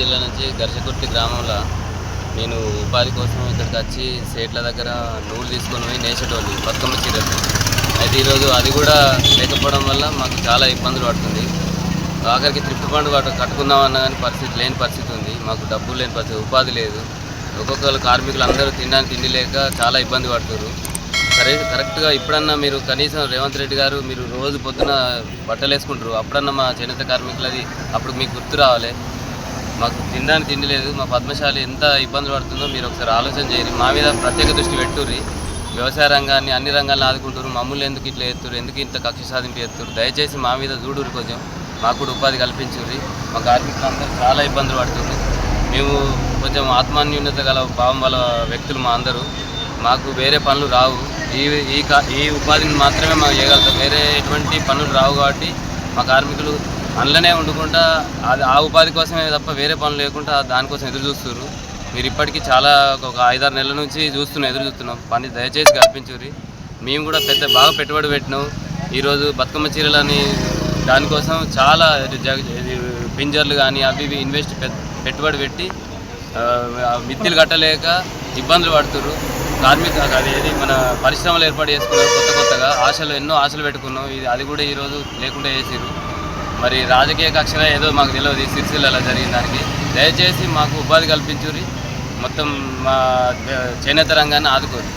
జిల్లా నుంచి గర్షకుర్తి గ్రామంలో నేను ఉపాధి కోసం ఇక్కడికి వచ్చి సేట్ల దగ్గర నూలు తీసుకొని పోయి నేసేటోళ్ళు బతుకమ్మ చీరలు. అయితే ఈరోజు అది కూడా లేకపోవడం వల్ల మాకు చాలా ఇబ్బందులు పడుతుంది. ఆఖరికి త్రిప్ట్ ఫండ్ కట్టుకుందామన్నా కానీ లేని పరిస్థితి ఉంది. మాకు డబ్బులు లేని పరిస్థితి, ఉపాధి లేదు. ఒక్కొక్కరు కార్మికులు అందరూ తినడానికి తిండి లేక చాలా ఇబ్బంది పడుతున్నారు. కరెక్ట్గా ఇప్పుడన్నా మీరు కనీసం రేవంత్ రెడ్డి గారు మీరు రోజు పొద్దున బట్టలు వేసుకుంటారు, అప్పుడన్నా మా చేనేత కార్మికులది అప్పుడు మీకు గుర్తు రావాలి. మాకు తినడానికి తిండి లేదు. మా పద్మశాలి ఎంత ఇబ్బందులు పడుతుందో మీరు ఒకసారి ఆలోచన చేయండి. మా మీద ప్రత్యేక దృష్టి పెట్టుర్రి. వ్యవసాయ రంగాన్ని అన్ని రంగాలను ఆదుకుంటారు, మమ్మల్ని ఎందుకు ఇట్లా ఎత్తురు, ఎందుకు ఇంత కక్ష సాధింపు ఎత్తురు? దయచేసి మా మీద చూడుర్రి, కొంచెం మాకు కూడా ఉపాధి కల్పించుర్రి. మా కార్మికులు అందరూ చాలా ఇబ్బందులు పడుతుంది. మేము కొంచెం ఆత్మాన్యూన్యత గల భావం వల్ల వ్యక్తులు మా అందరూ. మాకు వేరే పనులు రావు. ఈ ఉపాధిని మాత్రమే మాకు చేయగలుగుతాం. వేరే ఎటువంటి పనులు రావు కాబట్టి మా కార్మికులు అందులోనే వండుకుంటా ఆ ఉపాధి కోసమే తప్ప వేరే పనులు లేకుండా దానికోసం ఎదురు చూస్తున్నారు. మీరు ఇప్పటికీ చాలా ఒక 5-6 నెలల నుంచి ఎదురు చూస్తున్నాం. పని దయచేసి కల్పించుర్రి. మేము కూడా బాగా పెట్టుబడి పెట్టినాం. ఈరోజు బతుకమ్మ చీరలని దానికోసం చాలా పింజర్లు కానీ అవి పెట్టుబడి పెట్టి మిత్తిలు కట్టలేక ఇబ్బందులు పడుతున్నారు. అదేది మన పరిశ్రమలు ఏర్పాటు చేసుకున్నారు. కొత్తగా ఎన్నో ఆశలు పెట్టుకున్నాం. అది కూడా ఈరోజు లేకుండా చేసిరు. మరి రాజకీయ కక్షగా ఏదో మాకు తెలియదు సిరిసిల్లలో జరిగిన దానికి. దయచేసి మాకు ఉపాధి కల్పించుర్రి. మొత్తం మా చేనేత రంగాన్ని ఆదుకోరు.